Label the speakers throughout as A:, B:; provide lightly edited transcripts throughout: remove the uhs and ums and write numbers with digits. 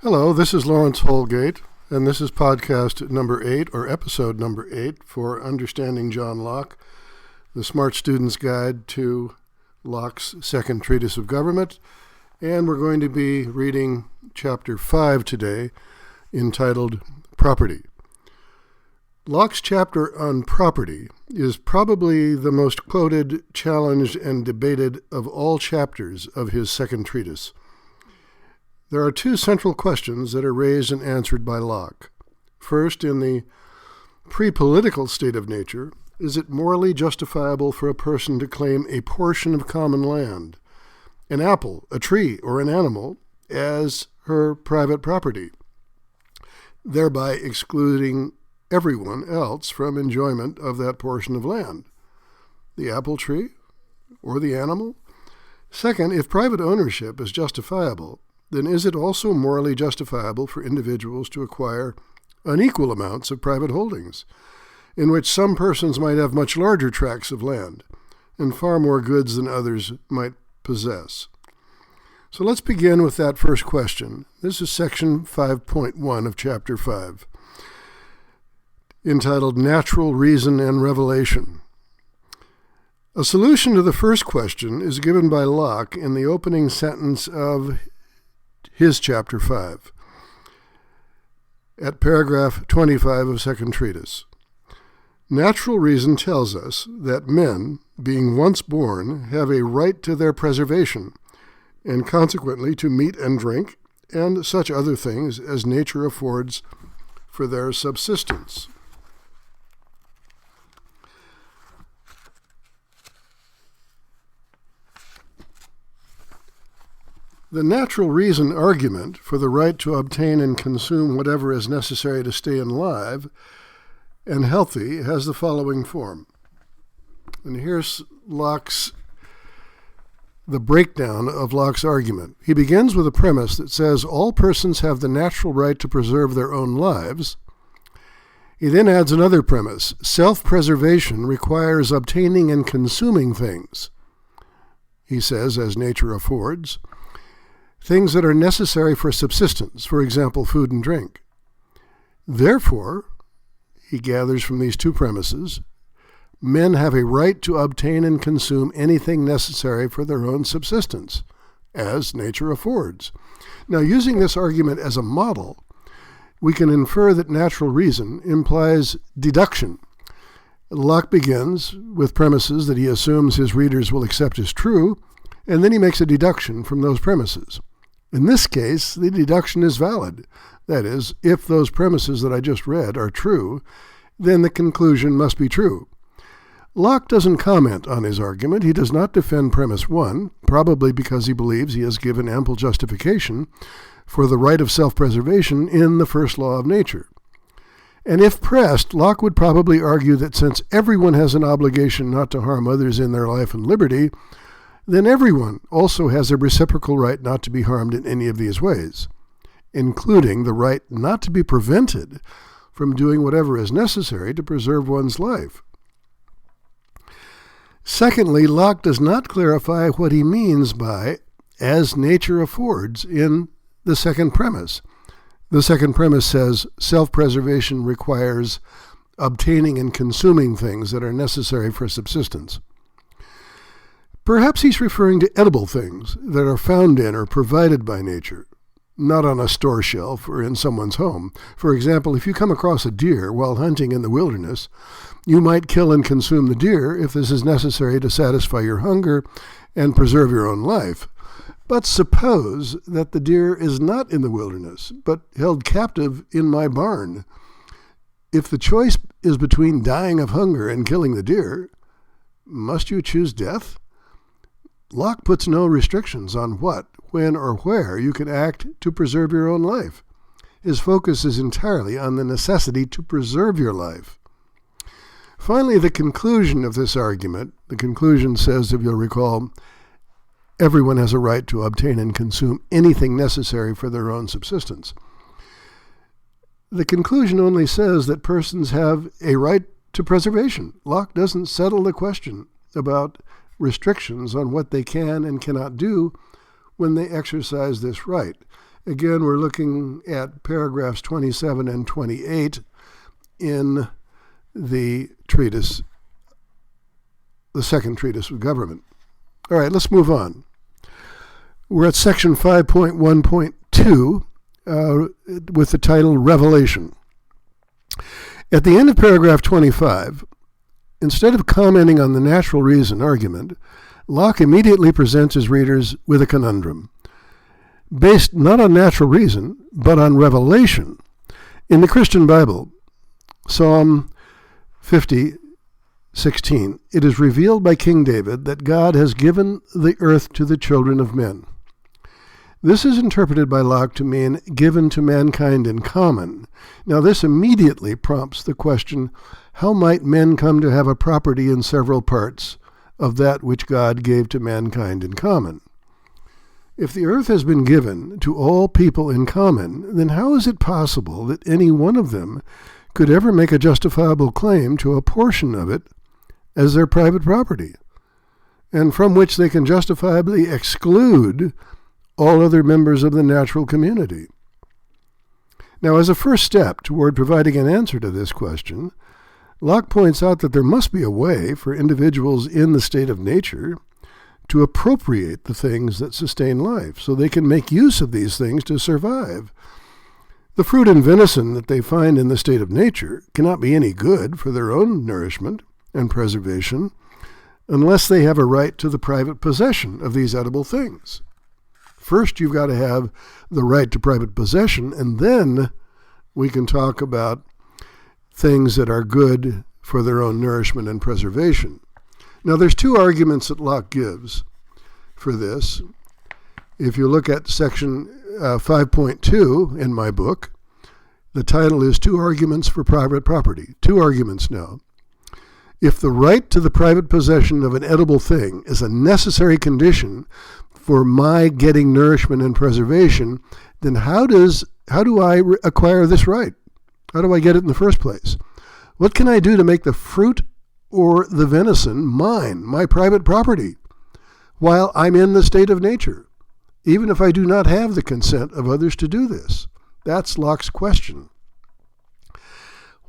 A: Hello, this is Lawrence Holgate, and this is podcast number 8, or episode number 8, for Understanding John Locke, the Smart Student's Guide to Locke's Second Treatise of Government, and we're going to be reading chapter 5 today, entitled Property. Locke's chapter on property is probably the most quoted, challenged, and debated of all chapters of his second treatise. There are two central questions that are raised and answered by Locke. First, in the pre-political state of nature, is it morally justifiable for a person to claim a portion of common land, an apple, a tree, or an animal, as her private property, thereby excluding everyone else from enjoyment of that portion of land, the apple tree or the animal? Second, if private ownership is justifiable, then is it also morally justifiable for individuals to acquire unequal amounts of private holdings, in which some persons might have much larger tracts of land and far more goods than others might possess? So let's begin with that first question. This is section 5.1 of chapter 5, entitled Natural Reason and Revelation. A solution to the first question is given by Locke in the opening sentence of his chapter 5, at paragraph 25 of Second Treatise. Natural reason tells us that men, being once born, have a right to their preservation, and consequently to meat and drink, and such other things as nature affords for their subsistence. The natural reason argument for the right to obtain and consume whatever is necessary to stay alive and healthy has the following form. And here's the breakdown of Locke's argument. He begins with a premise that says all persons have the natural right to preserve their own lives. He then adds another premise. Self-preservation requires obtaining and consuming things, he says, as nature affords, things that are necessary for subsistence, for example, food and drink. Therefore, he gathers from these two premises, men have a right to obtain and consume anything necessary for their own subsistence, as nature affords. Now, using this argument as a model, we can infer that natural reason implies deduction. Locke begins with premises that he assumes his readers will accept as true, and then he makes a deduction from those premises. In this case, the deduction is valid. That is, if those premises that I just read are true, then the conclusion must be true. Locke doesn't comment on his argument. He does not defend premise 1, probably because he believes he has given ample justification for the right of self-preservation in the first law of nature. And if pressed, Locke would probably argue that since everyone has an obligation not to harm others in their life and liberty, then everyone also has a reciprocal right not to be harmed in any of these ways, including the right not to be prevented from doing whatever is necessary to preserve one's life. Secondly, Locke does not clarify what he means by as nature affords in the second premise. The second premise says self-preservation requires obtaining and consuming things that are necessary for subsistence. Perhaps he's referring to edible things that are found in or provided by nature, not on a store shelf or in someone's home. For example, if you come across a deer while hunting in the wilderness, you might kill and consume the deer if this is necessary to satisfy your hunger and preserve your own life. But suppose that the deer is not in the wilderness, but held captive in my barn. If the choice is between dying of hunger and killing the deer, must you choose death? Locke puts no restrictions on what, when, or where you can act to preserve your own life. His focus is entirely on the necessity to preserve your life. Finally, the conclusion of this argument, the conclusion says, if you'll recall, everyone has a right to obtain and consume anything necessary for their own subsistence. The conclusion only says that persons have a right to preservation. Locke doesn't settle the question about restrictions on what they can and cannot do when they exercise this right. Again, we're looking at paragraphs 27 and 28 in the treatise, the Second Treatise of Government. All right, let's move on. We're at section 5.1.2 with the title Revelation. At the end of paragraph 25, instead of commenting on the natural reason argument, Locke immediately presents his readers with a conundrum, based not on natural reason, but on revelation. In the Christian Bible, Psalm 50:16, it is revealed by King David that God has given the earth to the children of men. This is interpreted by Locke to mean given to mankind in common. Now, this immediately prompts the question, how might men come to have a property in several parts of that which God gave to mankind in common? If the earth has been given to all people in common, then how is it possible that any one of them could ever make a justifiable claim to a portion of it as their private property, and from which they can justifiably exclude all other members of the natural community? Now, as a first step toward providing an answer to this question, Locke points out that there must be a way for individuals in the state of nature to appropriate the things that sustain life, so they can make use of these things to survive. The fruit and venison that they find in the state of nature cannot be any good for their own nourishment and preservation unless they have a right to the private possession of these edible things. First, you've got to have the right to private possession, and then we can talk about things that are good for their own nourishment and preservation. Now, there's two arguments that Locke gives for this. If you look at section 5.2 in my book, the title is Two Arguments for Private Property. Two arguments now. If the right to the private possession of an edible thing is a necessary condition for my getting nourishment and preservation, then how do I acquire this right? How do I get it in the first place? What can I do to make the fruit or the venison mine, my private property, while I'm in the state of nature, even if I do not have the consent of others to do this? That's Locke's question.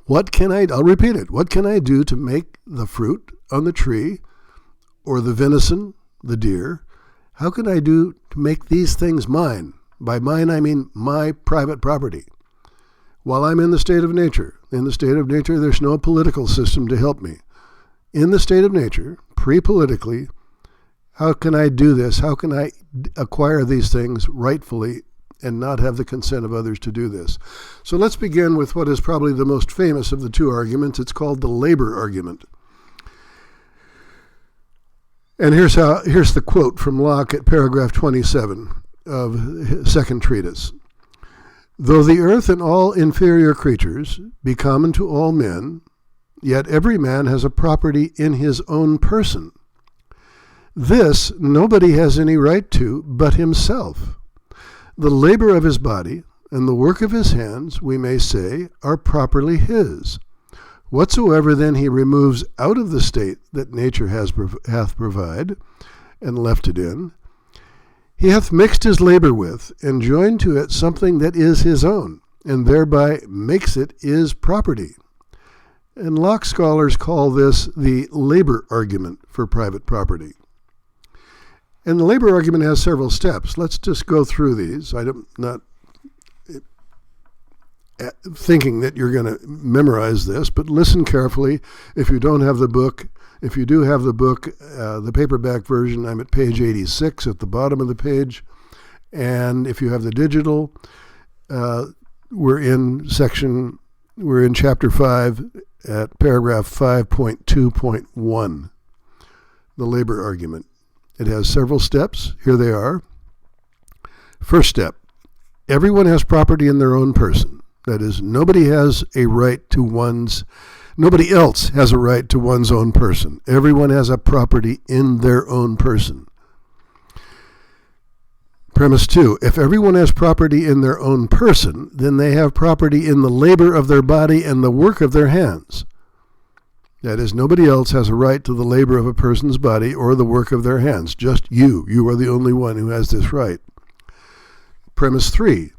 A: I'll repeat it. What can I do to make the fruit on the tree or the venison, the deer? How can I do to make these things mine? By mine, I mean my private property, while I'm in the state of nature. In the state of nature, there's no political system to help me. In the state of nature, pre-politically, how can I do this? How can I acquire these things rightfully and not have the consent of others to do this? So let's begin with what is probably the most famous of the two arguments. It's called the labor argument. And here's the quote from Locke at paragraph 27 of Second Treatise. Though the earth and all inferior creatures be common to all men, yet every man has a property in his own person. This nobody has any right to but himself. The labor of his body and the work of his hands, we may say, are properly his. Whatsoever then he removes out of the state that nature hath provided and left it in, he hath mixed his labor with, and joined to it something that is his own, and thereby makes it his property. And Locke scholars call this the labor argument for private property. And the labor argument has several steps. Let's just go through these. I'm not thinking that you're going to memorize this, but listen carefully. If you don't have the book, if you do have the book, the paperback version, I'm at page 86 at the bottom of the page. And if you have the digital, we're in chapter 5 at paragraph 5.2.1, the labor argument. It has several steps. Here they are. First step, everyone has property in their own person. That is, nobody else has a right to one's own person. Everyone has a property in their own person. Premise 2, if everyone has property in their own person, then they have property in the labor of their body and the work of their hands. That is, nobody else has a right to the labor of a person's body or the work of their hands. Just you. You are the only one who has this right. Premise 3.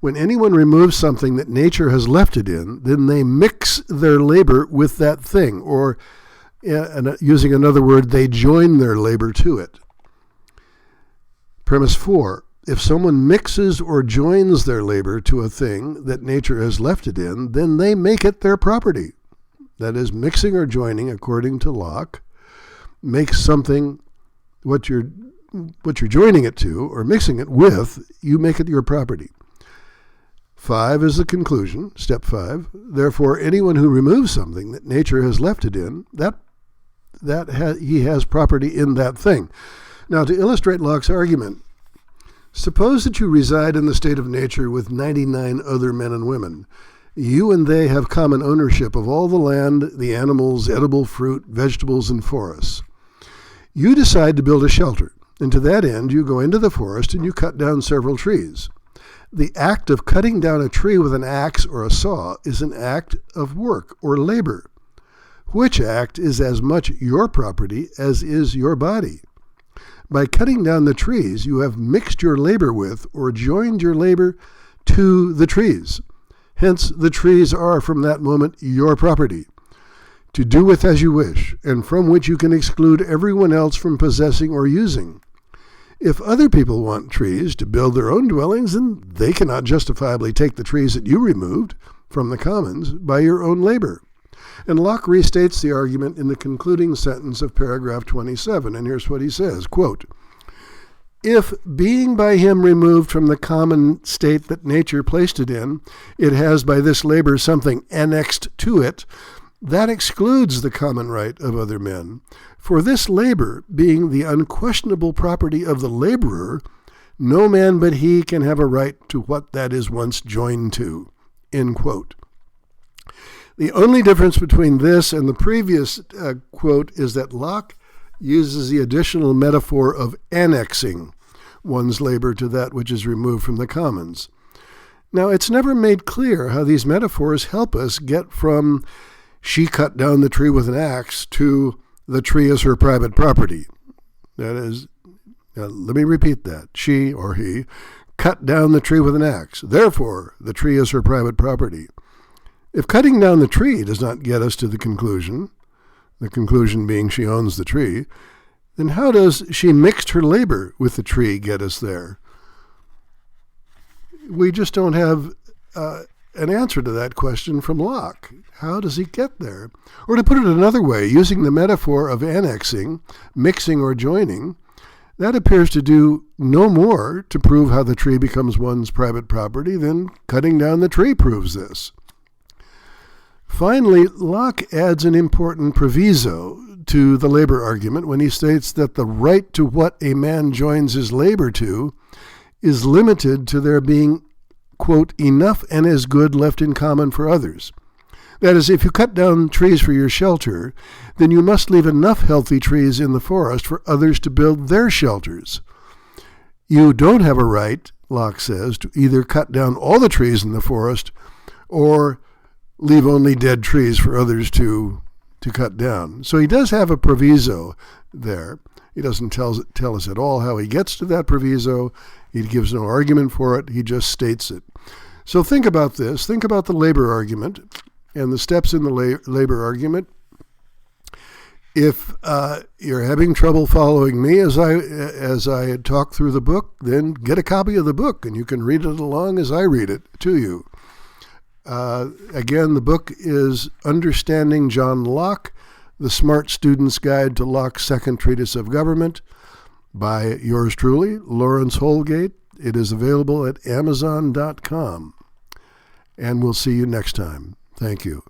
A: When anyone removes something that nature has left it in, then they mix their labor with that thing, or using another word, they join their labor to it. Premise 4. If someone mixes or joins their labor to a thing that nature has left it in, then they make it their property. That is, mixing or joining, according to Locke, makes something what you're joining it to or mixing it with, you make it your property. 5 is the conclusion, step 5. Therefore, anyone who removes something that nature has left it in, he has property in that thing. Now, to illustrate Locke's argument, suppose that you reside in the state of nature with 99 other men and women. You and they have common ownership of all the land, the animals, edible fruit, vegetables, and forests. You decide to build a shelter, and to that end, you go into the forest and you cut down several trees. The act of cutting down a tree with an axe or a saw is an act of work or labor, which act is as much your property as is your body. By cutting down the trees, you have mixed your labor with or joined your labor to the trees. Hence, the trees are from that moment your property, to do with as you wish, and from which you can exclude everyone else from possessing or using. If other people want trees to build their own dwellings, then they cannot justifiably take the trees that you removed from the commons by your own labor. And Locke restates the argument in the concluding sentence of paragraph 27, and here's what he says, quote, if, being by him removed from the common state that nature placed it in, it has by this labor something annexed to it, that excludes the common right of other men. For this labor, being the unquestionable property of the laborer, no man but he can have a right to what that is once joined to. End quote. The only difference between this and the previous quote is that Locke uses the additional metaphor of annexing one's labor to that which is removed from the commons. Now, it's never made clear how these metaphors help us get from she cut down the tree with an axe to the tree is her private property. That is, let me repeat that. She or he cut down the tree with an axe. Therefore, the tree is her private property. If cutting down the tree does not get us to the conclusion being she owns the tree, then how does she mixed her labor with the tree get us there? We just don't have an answer to that question from Locke. How does he get there? Or to put it another way, using the metaphor of annexing, mixing or joining, that appears to do no more to prove how the tree becomes one's private property than cutting down the tree proves this. Finally, Locke adds an important proviso to the labor argument when he states that the right to what a man joins his labor to is limited to there being, quote, enough and as good left in common for others. That is, if you cut down trees for your shelter, then you must leave enough healthy trees in the forest for others to build their shelters. You don't have a right, Locke says, to either cut down all the trees in the forest or leave only dead trees for others to cut down. So he does have a proviso there. He doesn't tell us at all how he gets to that proviso. He gives no argument for it. He just states it. So think about this. Think about the labor argument and the steps in the labor argument. If you're having trouble following me as I talk through the book, then get a copy of the book and you can read it along as I read it to you. Again, the book is Understanding John Locke, The Smart Student's Guide to Locke's Second Treatise of Government, by yours truly, Lawrence Holgate. It is available at Amazon.com. And we'll see you next time. Thank you.